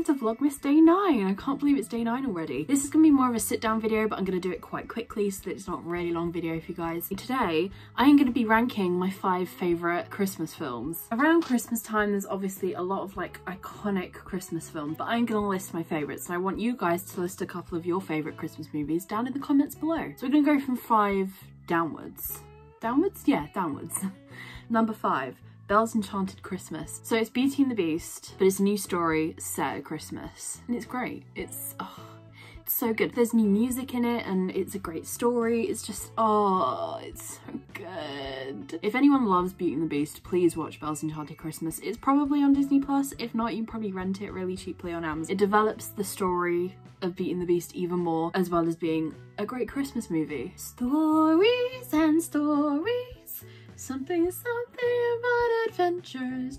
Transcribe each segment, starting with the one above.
to Vlogmas day 9. I can't believe it's day 9 already. This is gonna be more of a sit down video, but I'm gonna do it quite quickly so that it's not a really long video for you guys. Today, I am gonna be ranking my 5 favourite Christmas films. Around Christmas time, there's obviously a lot of like iconic Christmas films, but I'm gonna list my favourites, and I want you guys to list a couple of your favourite Christmas movies down in the comments below. So we're gonna go from 5 downwards. Downwards? Yeah, downwards. Number 5. Belle's Enchanted Christmas. So it's Beauty and the Beast, but it's a new story set at Christmas. And it's great. It's so good. There's new music in it and it's a great story. It's just, oh, it's so good. If anyone loves Beauty and the Beast, please watch Belle's Enchanted Christmas. It's probably on Disney+. If not, you can probably rent it really cheaply on Amazon. It develops the story of Beauty and the Beast even more, as well as being a great Christmas movie. Stories and stories. Something about adventures.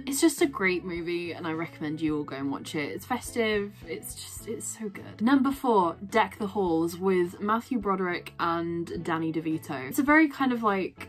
It's just a great movie and I recommend you all go and watch it. It's festive, it's so good. Number 4, Deck the Halls with Matthew Broderick and Danny DeVito. It's a very kind of like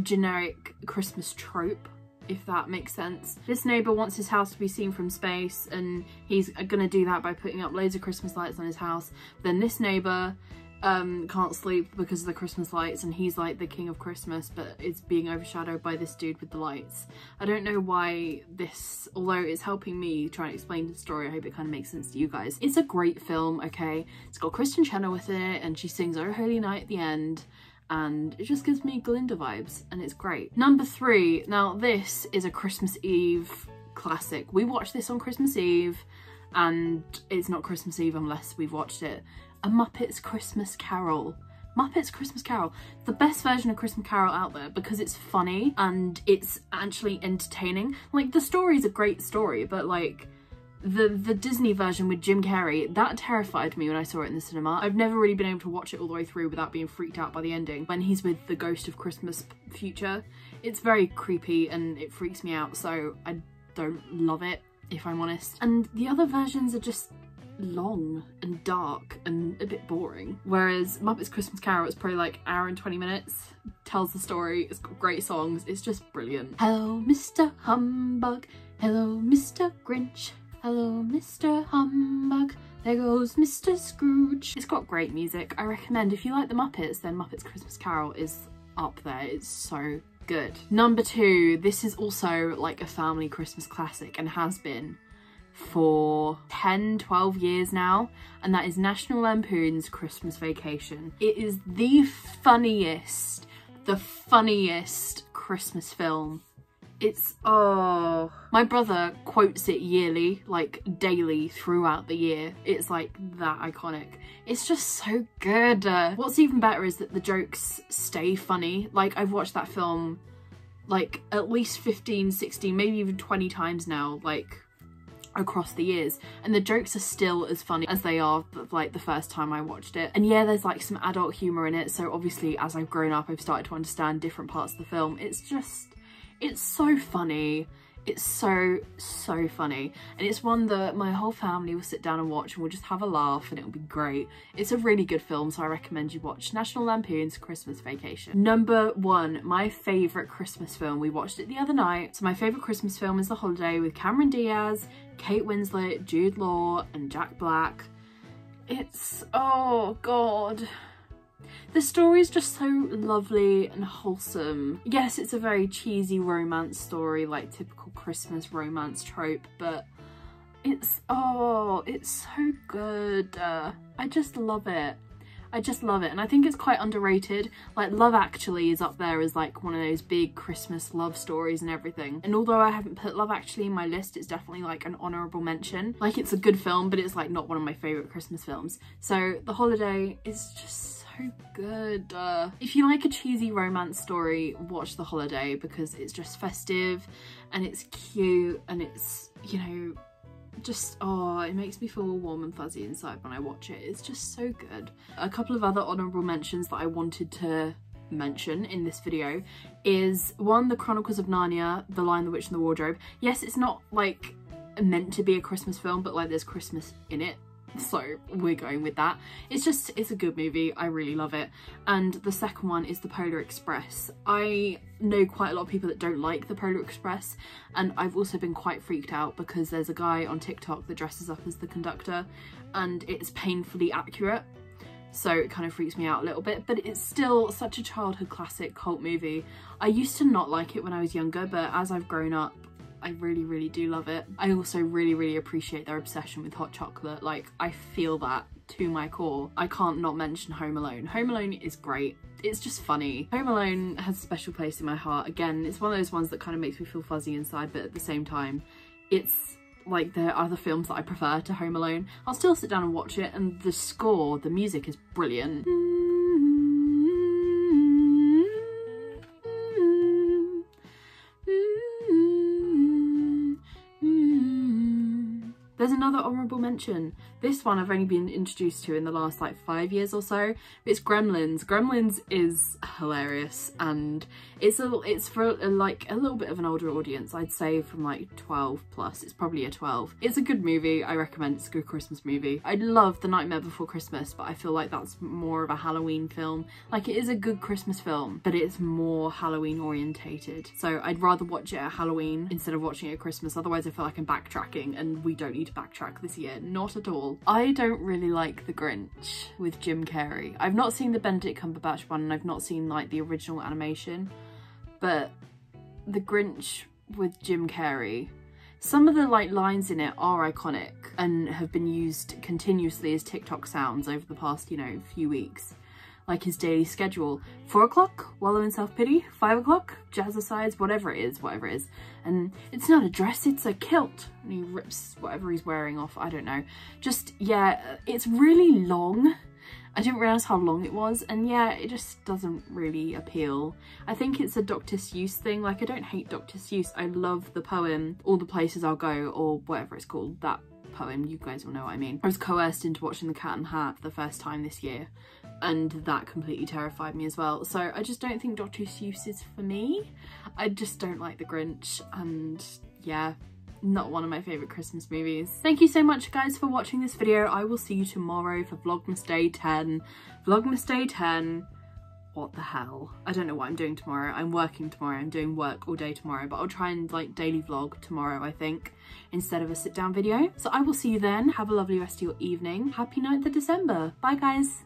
generic Christmas trope, if that makes sense. This neighbour wants his house to be seen from space and he's gonna do that by putting up loads of Christmas lights on his house. Then this neighbour can't sleep because of the Christmas lights and he's like the king of Christmas, but it's being overshadowed by this dude with the lights. I don't know why this, although it's helping me try and explain the story, I hope it kind of makes sense to you guys. It's a great film, okay? It's got Kristen Chenoweth with it and she sings Oh Holy Night at the end and it just gives me Glinda vibes and it's great. Number 3, now this is a Christmas Eve classic. We watched this on Christmas Eve and it's not Christmas Eve unless we've watched it. A Muppets Christmas Carol. Muppets Christmas Carol. The best version of Christmas Carol out there because it's funny and it's actually entertaining. Like the story's a great story, but like the Disney version with Jim Carrey, that terrified me when I saw it in the cinema. I've never really been able to watch it all the way through without being freaked out by the ending. When he's with the ghost of Christmas future, it's very creepy and it freaks me out, so I don't love it, if I'm honest. And the other versions are just long and dark and a bit boring, whereas Muppets Christmas Carol is probably like an hour and 20 minutes, tells the story, it's got great songs, it's just brilliant. Hello Mr. Humbug, hello Mr. Grinch, hello Mr. Humbug, there goes Mr. Scrooge. It's got great music. I recommend, if you like the Muppets, then Muppets Christmas Carol is up there. It's so good. Number 2, this is also like a family Christmas classic and has been for 10-12 years now, and that is National Lampoon's Christmas Vacation. It is the funniest Christmas film. It's, oh, my brother quotes it yearly, like daily throughout the year. It's like that iconic. It's just so good. What's even better is that the jokes stay funny. Like I've watched that film like at least 15, 16, maybe even 20 times now, like across the years, and the jokes are still as funny as they are like the first time I watched it. And yeah, there's like some adult humor in it, so obviously as I've grown up I've started to understand different parts of the film. It's so funny. It's so funny, and it's one that my whole family will sit down and watch and we'll just have a laugh and it'll be great. It's a really good film, so I recommend you watch National Lampoon's Christmas Vacation. Number 1, my favourite Christmas film. We watched it the other night. So my favourite Christmas film is The Holiday with Cameron Diaz, Kate Winslet, Jude Law and Jack Black. It's, oh god. The story is just so lovely and wholesome. Yes, it's a very cheesy romance story, like typical Christmas romance trope, but it's, oh, it's so good. I just love it. I just love it, and I think it's quite underrated. Like Love Actually is up there as like one of those big Christmas love stories and everything, and although I haven't put Love Actually in my list, it's definitely like an honourable mention. Like it's a good film, but it's like not one of my favourite Christmas films. So The Holiday is just so good. If you like a cheesy romance story, watch The Holiday because it's just festive and it's cute and it's, you know, just, oh, it makes me feel all warm and fuzzy inside when I watch it. It's just so good. A couple of other honourable mentions that I wanted to mention in this video is one, The Chronicles of Narnia, The Lion, the Witch and the Wardrobe. Yes, it's not like meant to be a Christmas film, but like there's Christmas in it. so we're going with that. It's a good movie. I really love it. And the second one is The Polar Express. I know quite a lot of people that don't like The Polar Express, and I've also been quite freaked out because there's a guy on TikTok that dresses up as the conductor and it's painfully accurate. So it kind of freaks me out a little bit, but it's still such a childhood classic cult movie. I used to not like it when I was younger, but as I've grown up, I really do love it. I also really appreciate their obsession with hot chocolate. Like, I feel that to my core. I can't not mention Home Alone. Home Alone is great. It's just funny. Home Alone has a special place in my heart. Again, it's one of those ones that kind of makes me feel fuzzy inside, but at the same time, it's like there are other films that I prefer to Home Alone. I'll still sit down and watch it, and the score, the music is brilliant. There's another honourable mention. This one I've only been introduced to in the last like 5 years or so. It's Gremlins. Gremlins is hilarious, and it's for like a little bit of an older audience. I'd say from like 12 plus. It's probably a 12. It's a good movie. I recommend. It's a good Christmas movie. I love The Nightmare Before Christmas, but I feel like that's more of a Halloween film. Like, it is a good Christmas film, but it's more Halloween orientated. So I'd rather watch it at Halloween instead of watching it at Christmas. Otherwise I feel like I'm backtracking, and we don't need to backtrack this year. Not at all. I don't really like The Grinch with Jim Carrey. I've not seen the Benedict Cumberbatch one, and I've not seen like the original animation, but The Grinch with Jim Carrey, some of the like lines in it are iconic and have been used continuously as TikTok sounds over the past, you know, few weeks. Like his daily schedule: 4 o'clock, wallow in self-pity; 5 o'clock, jazzercise, whatever it is. And it's not a dress, it's a kilt. And he rips whatever he's wearing off, I don't know. Just, yeah, it's really long. I didn't realise how long it was, and yeah, it just doesn't really appeal. I think it's a Dr. Seuss thing. Like, I don't hate Dr. Seuss. I love the poem, All the Places I'll Go, or whatever it's called, that poem, you guys will know what I mean. I was coerced into watching The Cat in the Hat for the first time this year, and that completely terrified me as well. So I just don't think Dr. Seuss is for me. I just don't like The Grinch, and yeah, not one of my favourite Christmas movies. Thank you so much guys for watching this video. I will see you tomorrow for Vlogmas Day 10. Vlogmas Day 10. What the hell? I don't know what I'm doing tomorrow. I'm working tomorrow. I'm doing work all day tomorrow, but I'll try and like daily vlog tomorrow, I think, instead of a sit down video. So I will see you then. Have a lovely rest of your evening. Happy 9th of December. Bye guys.